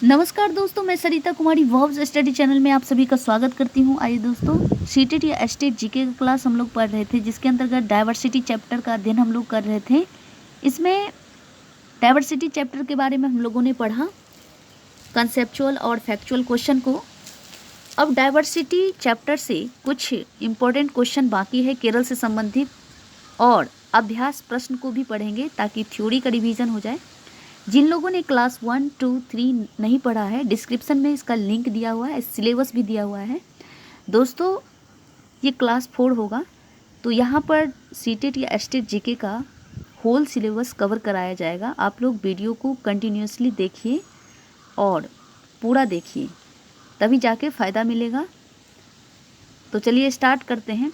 नमस्कार दोस्तों, मैं Sarita Kumari verbs study channel में आप सभी का स्वागत करती हूं। आइए दोस्तों, सीटेट या एस्टेट जीके का क्लास हम लोग पढ़ रहे थे, जिसके अंतर्गत डाइवर्सिटी चैप्टर का अध्ययन हम लोग कर रहे थे। इसमें डाइवर्सिटी चैप्टर के बारे में हम लोगों ने पढ़ा कंसेप्चुअल और फैक्चुअल क्वेश्चन को। अब डाइवर्सिटी चैप्टर से कुछ इम्पोर्टेंट क्वेश्चन बाकी है केरल से संबंधित, और अभ्यास प्रश्न को भी पढ़ेंगे ताकि थ्योरी का रिवीजन हो जाए। जिन लोगों ने क्लास 1, 2, 3 नहीं पढ़ा है, डिस्क्रिप्शन में इसका लिंक दिया हुआ है, सिलेबस भी दिया हुआ है। दोस्तों, ये क्लास 4 होगा, तो यहाँ पर सीटेट या एस्टेट जीके का होल सिलेबस कवर कराया जाएगा। आप लोग वीडियो को कंटिन्यूसली देखिए और पूरा देखिए, तभी जाके फ़ायदा मिलेगा। तो चलिए स्टार्ट करते हैं।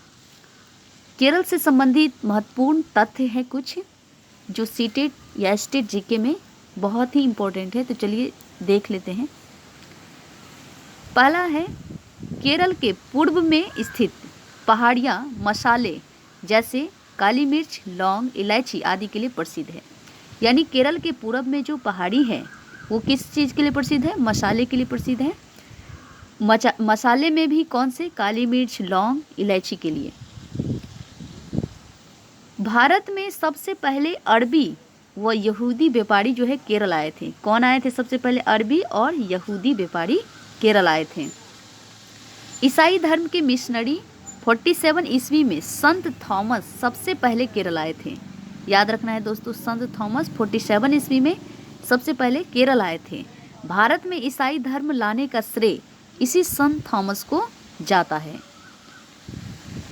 केरल से संबंधित महत्वपूर्ण तथ्य हैं कुछ, जो सीटेट या एस्टेट जीके में बहुत ही इम्पोर्टेंट है। तो चलिए देख लेते हैं। पहला है, केरल के पूर्व में स्थित पहाड़ियाँ मसाले जैसे काली मिर्च, लौंग, इलायची आदि के लिए प्रसिद्ध है। यानी केरल के पूर्व में जो पहाड़ी है वो किस चीज़ के लिए प्रसिद्ध है? मसाले के लिए प्रसिद्ध है। मसाले में भी कौन से? काली मिर्च, लौंग, इलायची के लिए। भारत में सबसे पहले अरबी व यहूदी व्यापारी जो है केरल आए थे। कौन आए थे सबसे पहले? अरबी और यहूदी व्यापारी केरल आए थे। ईसाई धर्म के मिशनरी 47 ईस्वी में संत थॉमस सबसे पहले केरल आए थे। याद रखना है दोस्तों, संत थॉमस 47 ईस्वी में सबसे पहले केरल आए थे। भारत में ईसाई धर्म लाने का श्रेय इसी संत थॉमस को जाता है।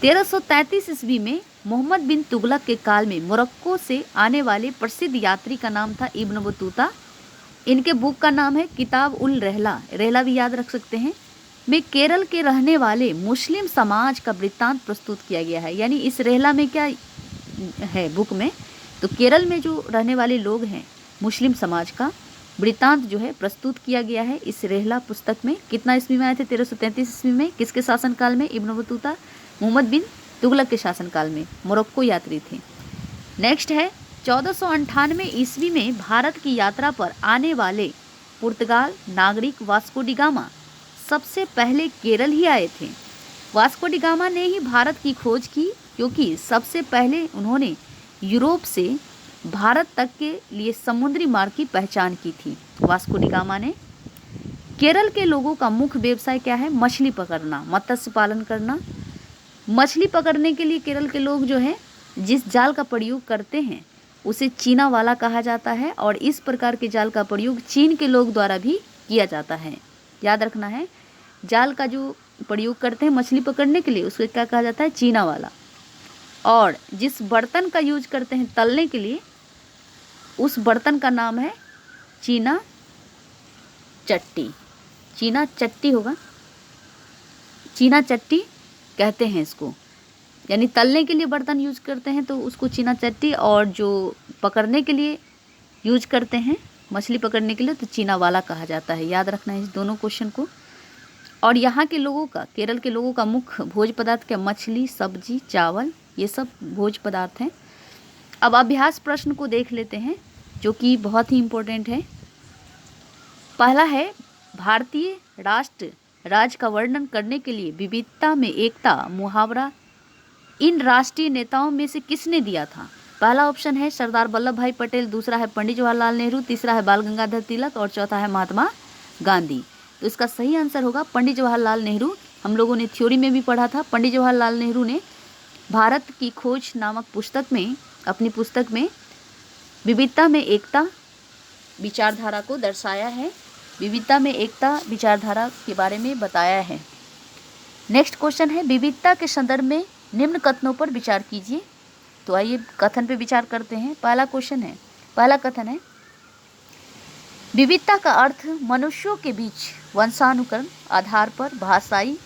1333 ईस्वी में मोहम्मद बिन तुगलक के काल में मोरक्को से आने वाले प्रसिद्ध यात्री का नाम था इब्न बतूता। इनके बुक का नाम है किताब उल रहला, रहला भी याद रख सकते हैं। में केरल के रहने वाले मुस्लिम समाज का वृत्तांत प्रस्तुत किया गया है। यानी इस रहला में क्या है बुक में? तो केरल में जो रहने वाले लोग हैं मुस्लिम समाज का वृत्तांत जो है प्रस्तुत किया गया है इस रहला पुस्तक में। कितना ईस्वी में आए थे? 1333 ईस्वी में। किसके शासनकाल में? इब्न बतूता, मोहम्मद बिन तुगलक के शासनकाल में। मोरक्को यात्री थे। नेक्स्ट है, 1498 ईस्वी में भारत की यात्रा पर आने वाले पुर्तगाल नागरिक वास्को डी गामा सबसे पहले केरल ही आए थे। वास्को डी गामा ने ही भारत की खोज की, क्योंकि सबसे पहले उन्होंने यूरोप से भारत तक के लिए समुद्री मार्ग की पहचान की थी। वास्को डी गामा ने। केरल के लोगों का मुख्य व्यवसाय क्या है? मछली पकड़ना, मत्स्य पालन करना। मछली पकड़ने के लिए केरल के लोग जो है जिस जाल का प्रयोग करते हैं उसे चीना वाला कहा जाता है, और इस प्रकार के जाल का प्रयोग चीन के लोग द्वारा भी किया जाता है। याद रखना है, जाल का जो प्रयोग करते हैं मछली पकड़ने के लिए उसको क्या कहा जाता है? चीना वाला। और जिस बर्तन का यूज करते हैं तलने के लिए उस बर्तन का नाम है चीना चट्टी। चीना चट्टी होगा, चीना चट्टी कहते हैं इसको। यानी तलने के लिए बर्तन यूज करते हैं तो उसको चीना चट्टी, और जो पकड़ने के लिए यूज करते हैं मछली पकड़ने के लिए तो चीना वाला कहा जाता है। याद रखना है इस दोनों क्वेश्चन को। और यहाँ के लोगों का, केरल के लोगों का मुख्य भोज पदार्थ क्या? मछली, सब्जी, चावल, ये सब भोज पदार्थ हैं। अब अभ्यास प्रश्न को देख लेते हैं, जो कि बहुत ही इम्पोर्टेंट है। पहला है, भारतीय राष्ट्र राज्य का वर्णन करने के लिए विविधता में एकता मुहावरा इन राष्ट्रीय नेताओं में से किसने दिया था? पहला ऑप्शन है सरदार वल्लभ भाई पटेल, दूसरा है पंडित जवाहरलाल नेहरू, तीसरा है बाल गंगाधर तिलक और चौथा है महात्मा गांधी। तो इसका सही आंसर होगा पंडित जवाहरलाल नेहरू। हम लोगों ने थ्योरी में भी पढ़ा था। पंडित जवाहरलाल नेहरू ने भारत की खोज नामक पुस्तक में, अपनी पुस्तक में विविधता में एकता विचारधारा को दर्शाया है। विविधता में एकता विचारधारा के बारे में बताया है। नेक्स्ट क्वेश्चन है, विविधता के संदर्भ में निम्न कथनों पर विचार कीजिए। तो आइए कथन पे विचार करते हैं। पहला कथन है, विविधता का अर्थ मनुष्यों के बीच वंशानुक्रम आधार पर भाषाई,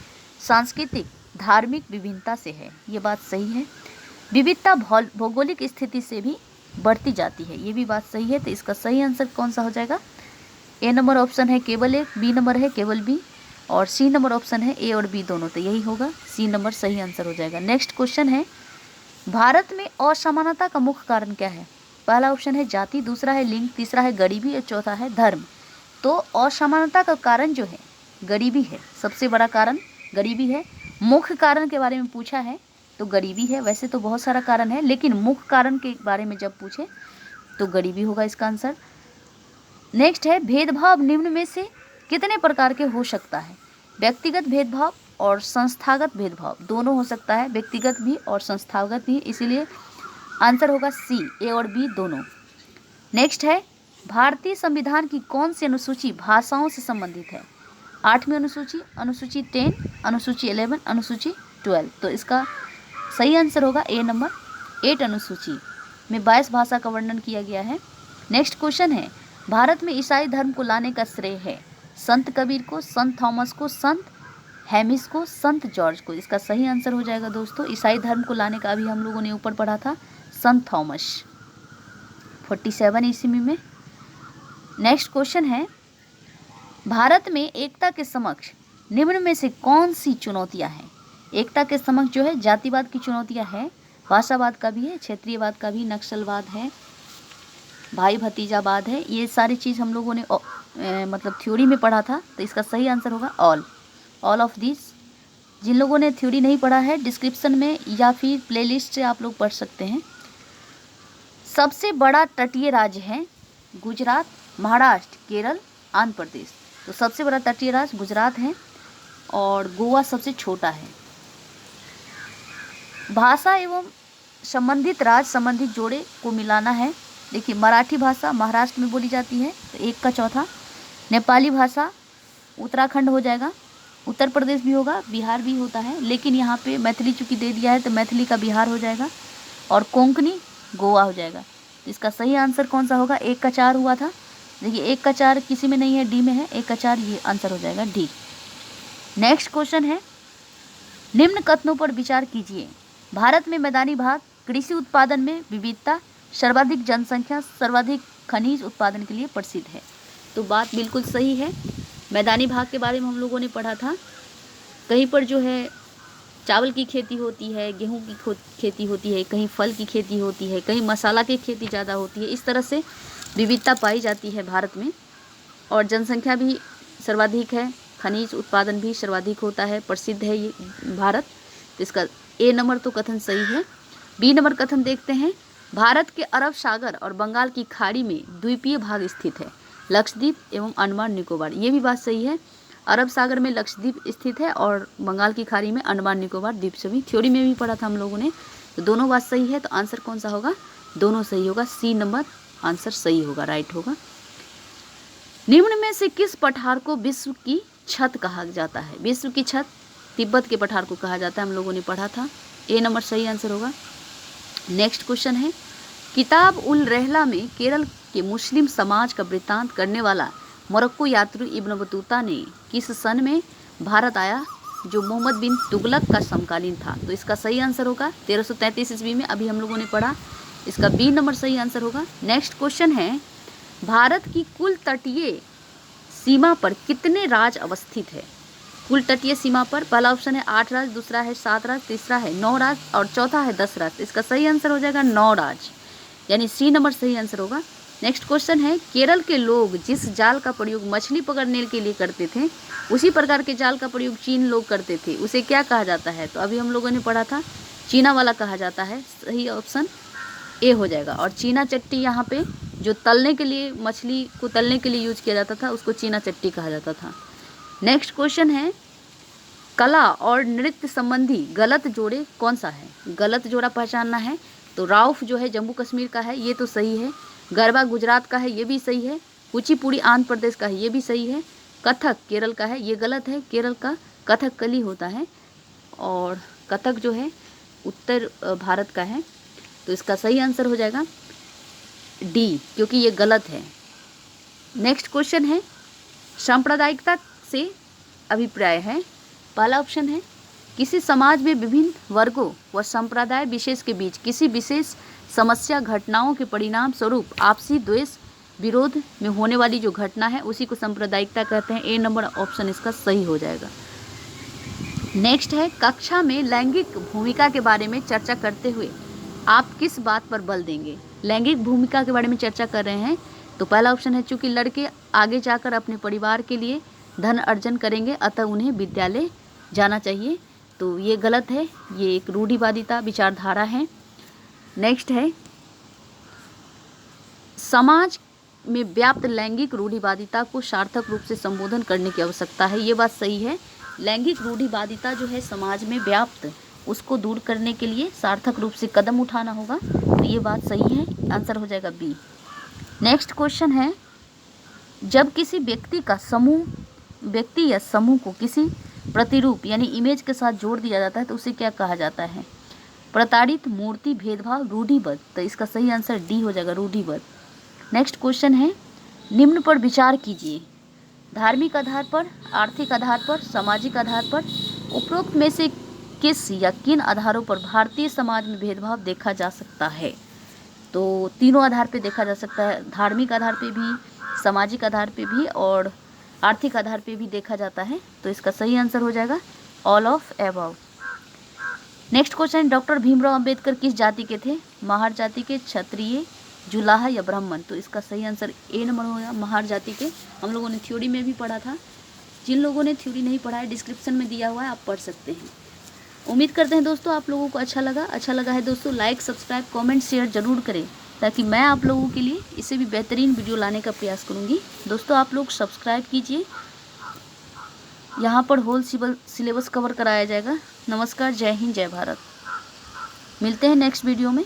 सांस्कृतिक, धार्मिक विभिन्नता से है। ये बात सही है। विविधता भौगोलिक स्थिति से भी बढ़ती जाती है, ये भी बात सही है। तो इसका सही आंसर कौन सा हो जाएगा? ए नंबर ऑप्शन है केवल एक, बी नंबर है केवल बी, और सी नंबर ऑप्शन है ए और बी दोनों। तो यही होगा, सी नंबर सही आंसर हो जाएगा। नेक्स्ट क्वेश्चन है, भारत में असमानता का मुख्य कारण क्या है? पहला ऑप्शन है जाति, दूसरा है लिंग, तीसरा है गरीबी और चौथा है धर्म। तो असमानता का कारण जो है गरीबी है, सबसे बड़ा कारण गरीबी है। मुख्य कारण के बारे में पूछा है तो गरीबी है, वैसे तो बहुत सारा कारण है लेकिन मुख्य कारण के बारे में जब पूछे तो गरीबी होगा इसका आंसर। नेक्स्ट है, भेदभाव निम्न में से कितने प्रकार के हो सकता है? व्यक्तिगत भेदभाव और संस्थागत भेदभाव दोनों हो सकता है, व्यक्तिगत भी और संस्थागत भी, इसीलिए आंसर होगा सी, ए और बी दोनों। नेक्स्ट है, भारतीय संविधान की कौन सी अनुसूची भाषाओं से संबंधित है? 8वीं अनुसूची, अनुसूची 10, अनुसूची 11, अनुसूची 12। तो इसका सही आंसर होगा ए नंबर 8 अनुसूची में 22 भाषा का वर्णन किया गया है। नेक्स्ट क्वेश्चन है, भारत में ईसाई धर्म को लाने का श्रेय है संत कबीर को, संत थॉमस को, संत हेमिस को, संत जॉर्ज को? इसका सही आंसर हो जाएगा दोस्तों, ईसाई धर्म को लाने का अभी हम लोगों ने ऊपर पढ़ा था, संत थॉमस 47 ईस्वी में। नेक्स्ट क्वेश्चन है, भारत में एकता के समक्ष निम्न में से कौन सी चुनौतियां हैं? एकता के समक्ष जो है जातिवाद की चुनौतियां हैं, भाषावाद का भी है, क्षेत्रीयवाद का भी, नक्सलवाद है, भाई भतीजावाद है, ये सारी चीज़ हम लोगों ने मतलब थ्योरी में पढ़ा था। तो इसका सही आंसर होगा ऑल ऑफ दिस। जिन लोगों ने थ्योरी नहीं पढ़ा है डिस्क्रिप्शन में या फिर प्लेलिस्ट से आप लोग पढ़ सकते हैं। सबसे बड़ा तटीय राज्य है गुजरात, महाराष्ट्र, केरल, आंध्र प्रदेश। तो सबसे बड़ा तटीय राज्य गुजरात है और गोवा सबसे छोटा है। भाषा एवं संबंधित राज्य संबंधित जोड़े को मिलाना है। देखिए, मराठी भाषा महाराष्ट्र में बोली जाती है तो 1 का चौथा, नेपाली भाषा उत्तराखंड हो जाएगा, उत्तर प्रदेश भी होगा, बिहार भी होता है, लेकिन यहाँ पे मैथिली चूँकि दे दिया है तो मैथिली का बिहार हो जाएगा और कोंकणी गोवा हो जाएगा। तो इसका सही आंसर कौन सा होगा? 1 का 4 हुआ था, देखिए 1 का 4 किसी में नहीं है, डी में है, 1 का 4 ये आंसर हो जाएगा डी। नेक्स्ट क्वेश्चन है, निम्न कथनों पर विचार कीजिए। भारत में मैदानी भाग कृषि उत्पादन में विविधता, सर्वाधिक जनसंख्या, सर्वाधिक खनिज उत्पादन के लिए प्रसिद्ध है। तो बात बिल्कुल सही है, मैदानी भाग के बारे में हम लोगों ने पढ़ा था। कहीं पर जो है चावल की खेती होती है, गेहूं की खेती होती है, कहीं फल की खेती होती है, कहीं मसाला की खेती ज़्यादा होती है, इस तरह से विविधता पाई जाती है भारत में। और जनसंख्या भी सर्वाधिक है, खनिज उत्पादन भी सर्वाधिक होता है, प्रसिद्ध है ये भारत। तो इसका ए नंबर तो कथन सही है। बी नंबर कथन देखते हैं, भारत के अरब सागर और बंगाल की खाड़ी में द्वीपीय भाग स्थित है, लक्षद्वीप एवं अंडमान निकोबार। ये भी बात सही है, अरब सागर में लक्षद्वीप स्थित है और बंगाल की खाड़ी में अंडमान निकोबार द्वीप सभी, थ्योरी में भी पढ़ा था हम लोगों ने। तो दोनों बात सही है, तो आंसर कौन सा होगा? दोनों सही होगा, सी नंबर आंसर सही होगा, राइट होगा। निम्न में से किस पठार को विश्व की छत कहा जाता है? विश्व की छत तिब्बत के पठार को कहा जाता है, हम लोगों ने पढ़ा था, ए नंबर सही आंसर होगा। नेक्स्ट क्वेश्चन है, किताब उल रहला में केरल के मुस्लिम समाज का वृत्तांत करने वाला मोरक्को यात्री इब्न बतूता ने किस सन में भारत आया जो मोहम्मद बिन तुगलक का समकालीन था? तो इसका सही आंसर होगा 1333 ईस्वी में, अभी हम लोगों ने पढ़ा, इसका बी नंबर सही आंसर होगा। नेक्स्ट क्वेश्चन है, भारत की कुल तटीय सीमा पर कितने राज्य अवस्थित है? कुल तटीय सीमा पर पहला ऑप्शन है 8 राज्य, दूसरा है 7 राज्य, तीसरा है 9 राज्य और चौथा है 10 राज्य। इसका सही आंसर हो जाएगा 9 राज्य, यानी सी नंबर सही आंसर होगा। नेक्स्ट क्वेश्चन है, केरल के लोग जिस जाल का प्रयोग मछली पकड़ने के लिए करते थे उसी प्रकार के जाल का प्रयोग चीन लोग करते थे, उसे क्या कहा जाता है? तो अभी हम लोगों ने पढ़ा था, चीना वाला कहा जाता है, सही ऑप्शन ए हो जाएगा। और चीना चट्टी यहाँ पे जो तलने के लिए, मछली को तलने के लिए यूज किया जाता था, उसको चीना चट्टी कहा जाता था। नेक्स्ट क्वेश्चन है, कला और नृत्य संबंधी गलत जोड़े कौन सा है? गलत जोड़ा पहचानना है तो राउफ जो है जम्मू कश्मीर का है, ये तो सही है। गरबा गुजरात का है, ये भी सही है। कुचिपुड़ी आंध्र प्रदेश का है, ये भी सही है। कथक केरल का है, ये गलत है, केरल का कथकली होता है और कथक जो है उत्तर भारत का है। तो इसका सही आंसर हो जाएगा डी, क्योंकि ये गलत है। नेक्स्ट क्वेश्चन है, सांप्रदायिकता से अभिप्राय है। पहला ऑप्शन है, किसी समाज में विभिन्न वर्गों व संप्रदाय विशेष के बीच किसी विशेष समस्या घटनाओं के परिणाम स्वरूप आपसी द्वेष विरोध में होने वाली जो घटना है उसी को सांप्रदायिकता कहते हैं। ए नंबर ऑप्शन इसका सही हो जाएगा। नेक्स्ट है, कक्षा में लैंगिक भूमिका के बारे में चर्चा करते हुए आप किस बात पर बल देंगे? लैंगिक भूमिका के बारे में चर्चा कर रहे हैं तो पहला ऑप्शन है, चूंकि लड़के आगे जाकर अपने परिवार के लिए धन अर्जन करेंगे, अतः उन्हें विद्यालय जाना चाहिए। तो ये गलत है, ये एक रूढ़िवादिता विचारधारा है। नेक्स्ट है, समाज में व्याप्त लैंगिक रूढ़िवादिता को सार्थक रूप से संबोधन करने की आवश्यकता है। ये बात सही है, लैंगिक रूढ़िवादिता जो है समाज में व्याप्त, उसको दूर करने के लिए सार्थक रूप से कदम उठाना होगा। तो ये बात सही है, आंसर हो जाएगा बी। नेक्स्ट क्वेश्चन है, जब किसी व्यक्ति या समूह को किसी प्रतिरूप यानी इमेज के साथ जोड़ दिया जाता है तो उसे क्या कहा जाता है? प्रताड़ित, मूर्ति, भेदभाव, रूढ़िबद्ध। तो इसका सही आंसर डी हो जाएगा, रूढ़िबद्ध। नेक्स्ट क्वेश्चन है, निम्न पर विचार कीजिए, धार्मिक आधार पर, आर्थिक आधार पर, सामाजिक आधार पर उपरोक्त में से किस या किन आधारों पर भारतीय समाज में भेदभाव देखा जा सकता है? तो तीनों आधार पे देखा जा सकता है, धार्मिक आधार पे भी, सामाजिक आधार पे भी और आर्थिक आधार पे भी देखा जाता है। तो इसका सही आंसर हो जाएगा all of above. Next question, doctor Bhimrao Ambedkar किस जाति के थे? महार जाति के, क्षत्रिय, जुलाहा या ब्राह्मण? तो इसका सही आंसर ए नंबर होगा, महार जाति के। हम लोगों ने थ्योरी में भी पढ़ा था, जिन लोगों ने थ्योरी नहीं पढ़ा है डिस्क्रिप्शन में दिया हुआ है, आप पढ़ सकते हैं। उम्मीद करते हैं दोस्तों आप लोगों को अच्छा लगा है दोस्तों। लाइक, सब्सक्राइब, कमेंट, शेयर जरूर करें ताकि मैं आप लोगों के लिए इससे भी बेहतरीन वीडियो लाने का प्रयास करूंगी। दोस्तों आप लोग सब्सक्राइब कीजिए, यहाँ पर होल सिलेबस कवर कराया जाएगा। नमस्कार, जय हिंद, जय भारत। मिलते हैं नेक्स्ट वीडियो में।